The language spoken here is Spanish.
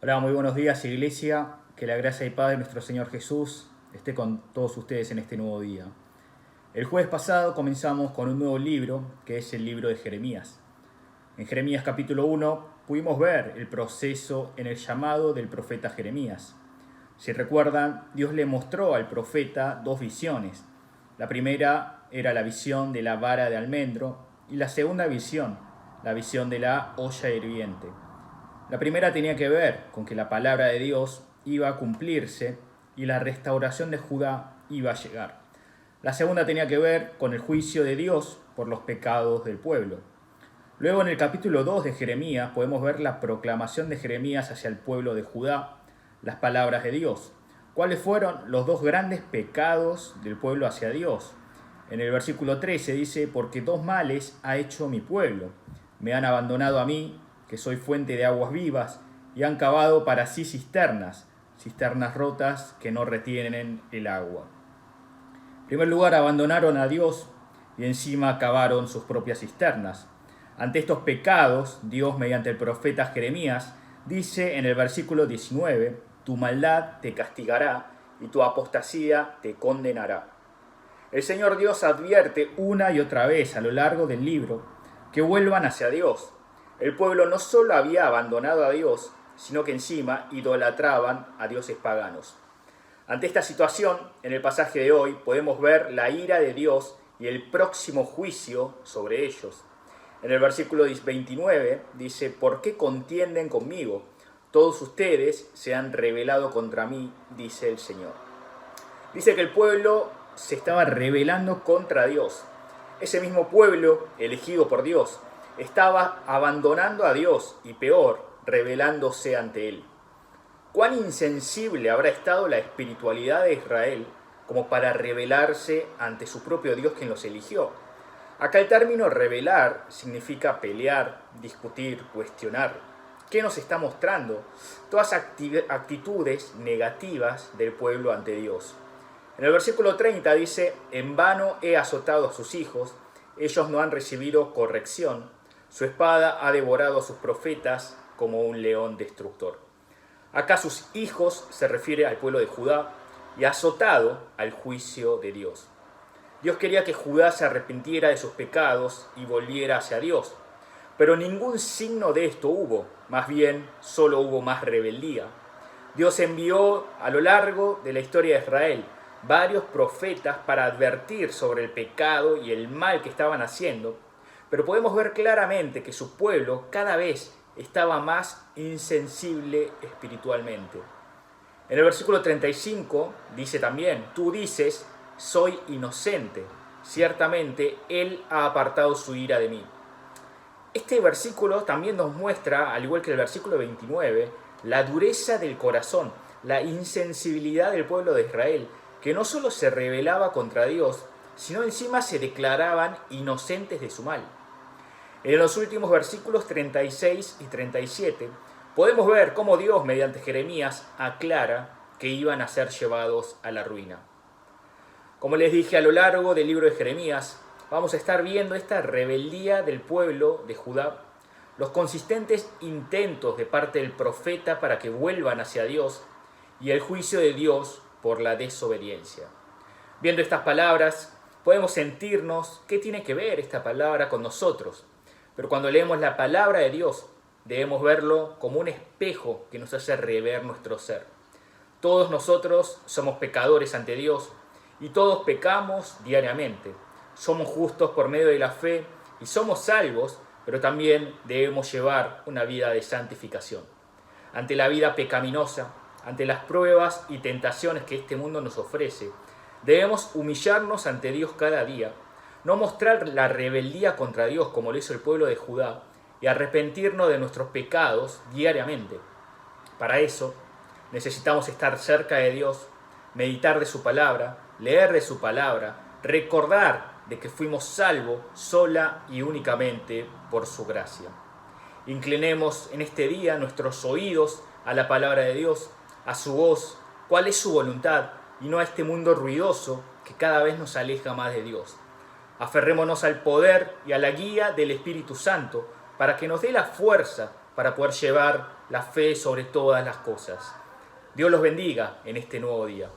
Hola, muy buenos días, Iglesia. Que la gracia y paz de nuestro Señor Jesús esté con todos ustedes en este nuevo día. El jueves pasado comenzamos con un nuevo libro, que es el libro de Jeremías. En Jeremías capítulo 1 pudimos ver el proceso en el llamado del profeta Jeremías. Si recuerdan, Dios le mostró al profeta dos visiones. La primera era la visión de la vara de almendro y la segunda visión, la visión de la olla hirviente. La primera tenía que ver con que la palabra de Dios iba a cumplirse y la restauración de Judá iba a llegar. La segunda tenía que ver con el juicio de Dios por los pecados del pueblo. Luego en el capítulo 2 de Jeremías podemos ver la proclamación de Jeremías hacia el pueblo de Judá, las palabras de Dios. ¿Cuáles fueron los dos grandes pecados del pueblo hacia Dios? En el versículo 13 dice, porque dos males ha hecho mi pueblo. Me han abandonado a mí, que soy fuente de aguas vivas, y han cavado para sí cisternas, cisternas rotas que no retienen el agua. En primer lugar, abandonaron a Dios y encima cavaron sus propias cisternas. Ante estos pecados, Dios, mediante el profeta Jeremías, dice en el versículo 19, tu maldad te castigará y tu apostasía te condenará. El Señor Dios advierte una y otra vez a lo largo del libro que vuelvan hacia Dios. El pueblo no solo había abandonado a Dios, sino que encima idolatraban a dioses paganos. Ante esta situación, en el pasaje de hoy podemos ver la ira de Dios y el próximo juicio sobre ellos. En el versículo 29 dice, ¿por qué contienden conmigo? Todos ustedes se han rebelado contra mí, dice el Señor. Dice que el pueblo se estaba rebelando contra Dios. Ese mismo pueblo, elegido por Dios, estaba abandonando a Dios y peor, rebelándose ante Él. ¿Cuán insensible habrá estado la espiritualidad de Israel como para rebelarse ante su propio Dios quien los eligió? Acá el término rebelar significa pelear, discutir, cuestionar. ¿Qué nos está mostrando? Todas actitudes negativas del pueblo ante Dios. En el versículo 30 dice, en vano he azotado a sus hijos, ellos no han recibido corrección, su espada ha devorado a sus profetas como un león destructor. Acá sus hijos se refiere al pueblo de Judá y azotado al juicio de Dios. Dios quería que Judá se arrepintiera de sus pecados y volviera hacia Dios. Pero ningún signo de esto hubo, más bien solo hubo más rebeldía. Dios envió a lo largo de la historia de Israel varios profetas para advertir sobre el pecado y el mal que estaban haciendo, pero podemos ver claramente que su pueblo cada vez estaba más insensible espiritualmente. En el versículo 35 dice también, tú dices, soy inocente, ciertamente Él ha apartado su ira de mí. Este versículo también nos muestra, al igual que el versículo 29, la dureza del corazón, la insensibilidad del pueblo de Israel, que no solo se rebelaba contra Dios, sino encima se declaraban inocentes de su mal. En los últimos versículos 36 y 37 podemos ver cómo Dios, mediante Jeremías, aclara que iban a ser llevados a la ruina. Como les dije, a lo largo del libro de Jeremías, vamos a estar viendo esta rebeldía del pueblo de Judá, los consistentes intentos de parte del profeta para que vuelvan hacia Dios y el juicio de Dios por la desobediencia. Viendo estas palabras, podemos sentirnos qué tiene que ver esta palabra con nosotros. Pero cuando leemos la palabra de Dios, debemos verlo como un espejo que nos hace rever nuestro ser. Todos nosotros somos pecadores ante Dios y todos pecamos diariamente. Somos justos por medio de la fe y somos salvos, pero también debemos llevar una vida de santificación. Ante la vida pecaminosa, ante las pruebas y tentaciones que este mundo nos ofrece, debemos humillarnos ante Dios cada día, no mostrar la rebeldía contra Dios como lo hizo el pueblo de Judá y arrepentirnos de nuestros pecados diariamente. Para eso necesitamos estar cerca de Dios, meditar de su palabra, leer de su palabra, recordar de que fuimos salvos sola y únicamente por su gracia. Inclinemos en este día nuestros oídos a la palabra de Dios, a su voz, cuál es su voluntad y no a este mundo ruidoso que cada vez nos aleja más de Dios. Aferrémonos al poder y a la guía del Espíritu Santo para que nos dé la fuerza para poder llevar la fe sobre todas las cosas. Dios los bendiga en este nuevo día.